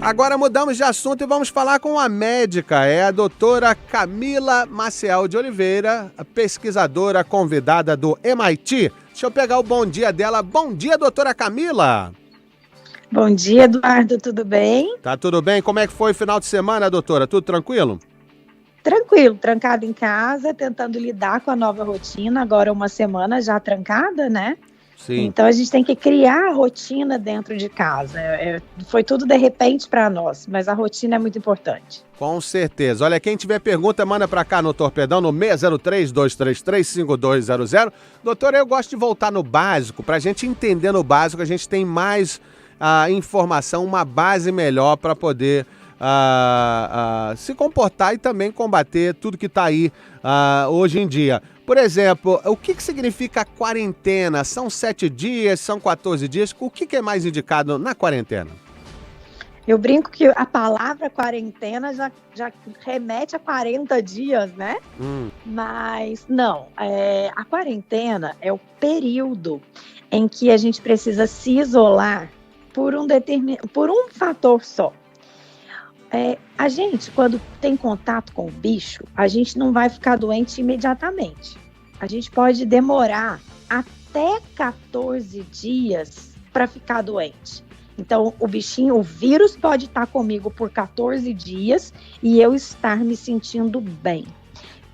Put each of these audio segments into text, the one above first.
Agora mudamos de assunto e vamos falar com a médica, é a doutora Camila Maciel de Oliveira, a pesquisadora convidada do MIT. Deixa eu pegar o bom dia dela. Bom dia, doutora Camila. Bom dia, Eduardo, tudo bem? Tá tudo bem? Como é que foi o final de semana, doutora? Tudo tranquilo? Tranquilo, trancado em casa, tentando lidar com a nova rotina, agora uma semana já trancada, né? Sim. Então a gente tem que criar a rotina dentro de casa. Foi tudo de repente para nós, mas a rotina é muito importante. Com certeza. Olha, quem tiver pergunta, manda pra cá no Torpedão, no 603-233-5200. Doutora, eu gosto de voltar no básico. Pra gente entender no básico, a gente tem mais informação, uma base melhor para poder se comportar e também combater tudo que tá aí hoje em dia. Por exemplo, o que significa quarentena? São 7 dias, são 14 dias? O que é mais indicado na quarentena? Eu brinco que a palavra quarentena já remete a 40 dias, né? Mas não, a quarentena é o período em que a gente precisa se isolar por um fator só. A gente, quando tem contato com o bicho, a gente não vai ficar doente imediatamente. A gente pode demorar até 14 dias para ficar doente. Então, o vírus pode estar comigo por 14 dias e eu estar me sentindo bem.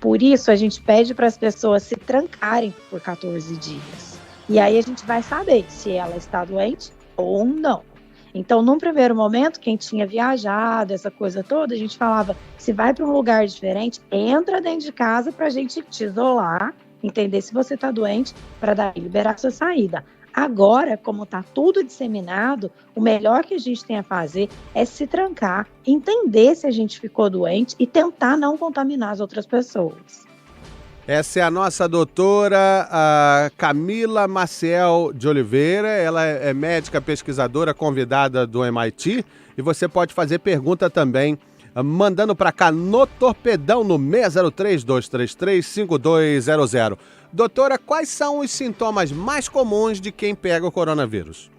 Por isso, a gente pede para as pessoas se trancarem por 14 dias. E aí a gente vai saber se ela está doente ou não. Então, num primeiro momento, quem tinha viajado, essa coisa toda, a gente falava, se vai para um lugar diferente, entra dentro de casa para a gente te isolar, entender se você está doente, para liberar sua saída. Agora, como está tudo disseminado, o melhor que a gente tem a fazer é se trancar, entender se a gente ficou doente e tentar não contaminar as outras pessoas. Essa é a nossa doutora Camila Maciel de Oliveira. Ela é médica pesquisadora convidada do MIT. E você pode fazer pergunta também, mandando para cá no Torpedão, no 603-233-5200. Doutora, quais são os sintomas mais comuns de quem pega o coronavírus?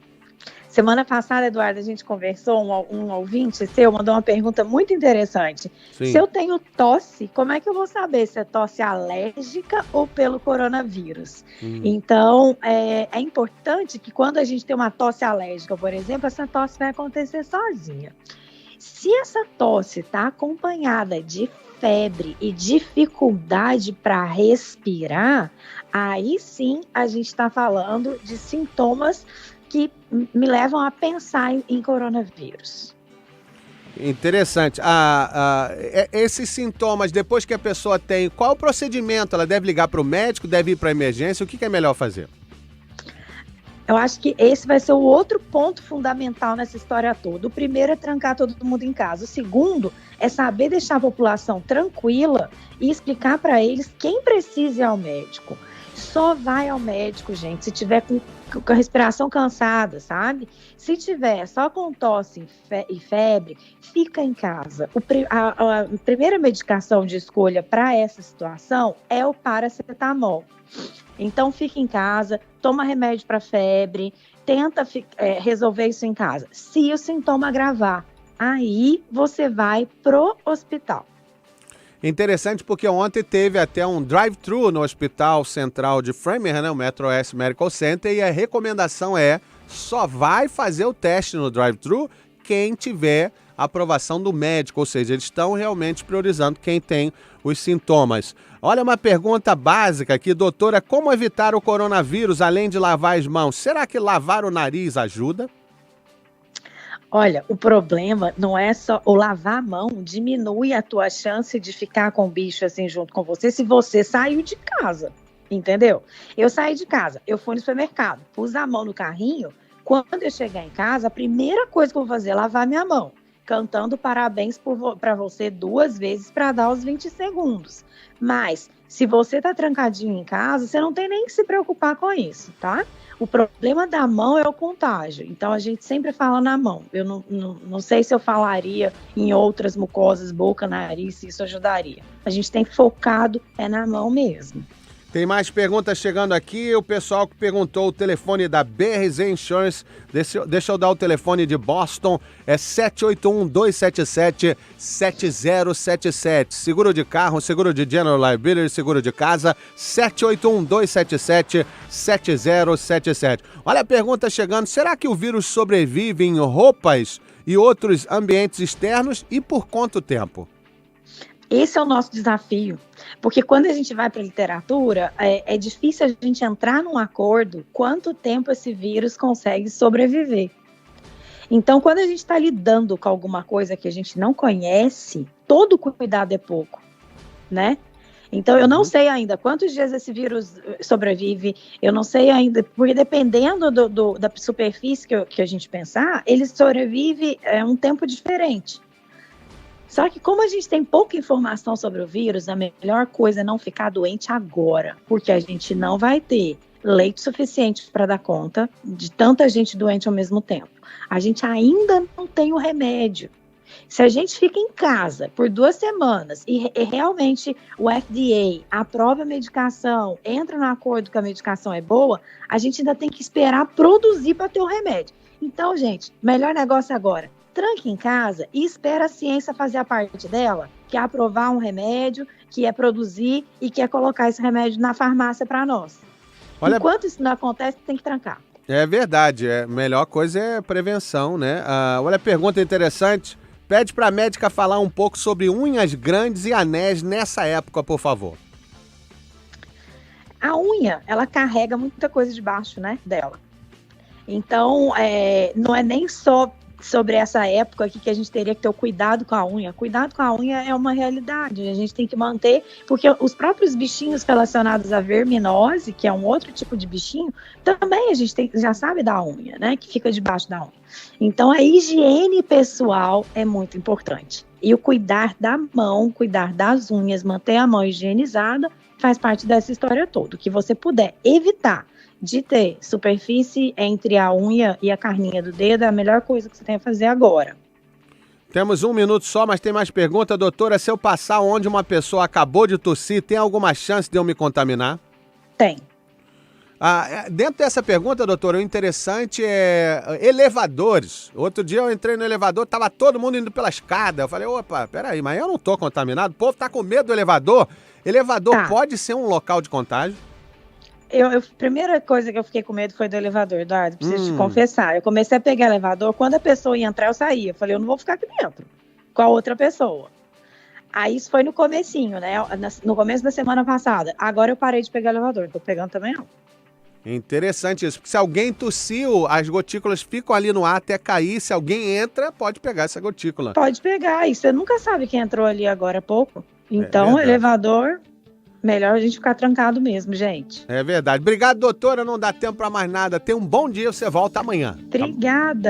Semana passada, Eduardo, a gente conversou, um ouvinte seu mandou uma pergunta muito interessante. Sim. Se eu tenho tosse, como é que eu vou saber se é tosse alérgica ou pelo coronavírus? Então, é importante que quando a gente tem uma tosse alérgica, por exemplo, essa tosse vai acontecer sozinha. Se essa tosse está acompanhada de febre e dificuldade para respirar, aí sim a gente está falando de sintomas que me levam a pensar em coronavírus. Interessante. Esses sintomas, depois que a pessoa tem, qual o procedimento? Ela deve ligar para o médico, deve ir para a emergência? O que é melhor fazer? Eu acho que esse vai ser o outro ponto fundamental nessa história toda. O primeiro é trancar todo mundo em casa. O segundo é saber deixar a população tranquila e explicar para eles quem precisa ir ao médico. Só vai ao médico, gente, se tiver com a respiração cansada, sabe? Se tiver só com tosse e febre, fica em casa. A primeira medicação de escolha para essa situação é o paracetamol. Então, fica em casa, toma remédio para febre, tenta resolver isso em casa. Se o sintoma agravar, aí você vai pro hospital. Interessante porque ontem teve até um drive-thru no Hospital Central de Framingham, né, o Metro Oeste Medical Center, e a recomendação só vai fazer o teste no drive-thru quem tiver aprovação do médico, ou seja, eles estão realmente priorizando quem tem os sintomas. Olha uma pergunta básica aqui, doutora, como evitar o coronavírus além de lavar as mãos? Será que lavar o nariz ajuda? Olha, o problema não é só o lavar a mão, diminui a tua chance de ficar com o bicho assim junto com você se você saiu de casa, entendeu? Eu saí de casa, eu fui no supermercado, pus a mão no carrinho, quando eu chegar em casa, a primeira coisa que eu vou fazer é lavar minha mão, cantando parabéns para você 2 vezes para dar os 20 segundos. Mas, se você tá trancadinho em casa, você não tem nem que se preocupar com isso, tá? O problema da mão é o contágio. Então, a gente sempre fala na mão. Eu não sei se eu falaria em outras mucosas, boca, nariz, se isso ajudaria. A gente tem focado na mão mesmo. Tem mais perguntas chegando aqui. O pessoal que perguntou o telefone da BRZ Insurance. Deixa eu dar o telefone de Boston. É 781-277-7077. Seguro de carro, seguro de General Liability, seguro de casa. 781-277-7077. Olha a pergunta chegando. Será que o vírus sobrevive em roupas e outros ambientes externos e por quanto tempo? Esse é o nosso desafio, porque quando a gente vai para a literatura, é difícil a gente entrar num acordo quanto tempo esse vírus consegue sobreviver. Então, quando a gente está lidando com alguma coisa que a gente não conhece, todo cuidado é pouco, né? Então, eu não sei ainda quantos dias esse vírus sobrevive, eu não sei ainda, porque dependendo da superfície que a gente pensar, ele sobrevive um tempo diferente. Só que como a gente tem pouca informação sobre o vírus, a melhor coisa é não ficar doente agora, porque a gente não vai ter leite suficiente para dar conta de tanta gente doente ao mesmo tempo. A gente ainda não tem o remédio. Se a gente fica em casa por 2 semanas e realmente o FDA aprova a medicação, entra no acordo que a medicação é boa, a gente ainda tem que esperar produzir para ter o remédio. Então, gente, melhor negócio agora. Tranque em casa e espera a ciência fazer a parte dela, que é aprovar um remédio, que é produzir e que é colocar esse remédio na farmácia para nós. Enquanto isso não acontece, tem que trancar. É verdade, a melhor coisa é prevenção, né? Olha a pergunta interessante. Pede para a médica falar um pouco sobre unhas grandes e anéis nessa época, por favor. A unha, ela carrega muita coisa debaixo, né, dela. Então, não é nem só sobre essa época aqui que a gente teria que ter o cuidado com a unha. Cuidado com a unha é uma realidade, a gente tem que manter, porque os próprios bichinhos relacionados à verminose, que é um outro tipo de bichinho, também a gente já sabe da unha, né, que fica debaixo da unha. Então a higiene pessoal é muito importante. E o cuidar da mão, cuidar das unhas, manter a mão higienizada, faz parte dessa história toda. O que você puder evitar de ter superfície entre a unha e a carninha do dedo é a melhor coisa que você tem a fazer agora. Temos 1 minuto só, mas tem mais pergunta. Doutora, se eu passar onde uma pessoa acabou de tossir, tem alguma chance de eu me contaminar? Tem. Dentro dessa pergunta, doutora, o interessante é elevadores. Outro dia eu entrei no elevador, tava todo mundo indo pela escada. Eu falei, opa, peraí, mas eu não tô contaminado? O povo tá com medo do elevador. Elevador pode ser um local de contágio? A primeira coisa que eu fiquei com medo foi do elevador, Eduardo, preciso te confessar. Eu comecei a pegar elevador, quando a pessoa ia entrar, eu saía. Eu falei, eu não vou ficar aqui dentro com a outra pessoa. Aí isso foi no comecinho, né? No começo da semana passada. Agora eu parei de pegar elevador, não tô pegando também não. Interessante isso, porque se alguém tossiu, as gotículas ficam ali no ar até cair. Se alguém entra, pode pegar essa gotícula. Pode pegar, e você nunca sabe quem entrou ali agora há pouco. Então, elevador... Melhor a gente ficar trancado mesmo, gente. É verdade. Obrigado, doutora. Não dá tempo para mais nada. Tenha um bom dia. Você volta amanhã. Obrigada.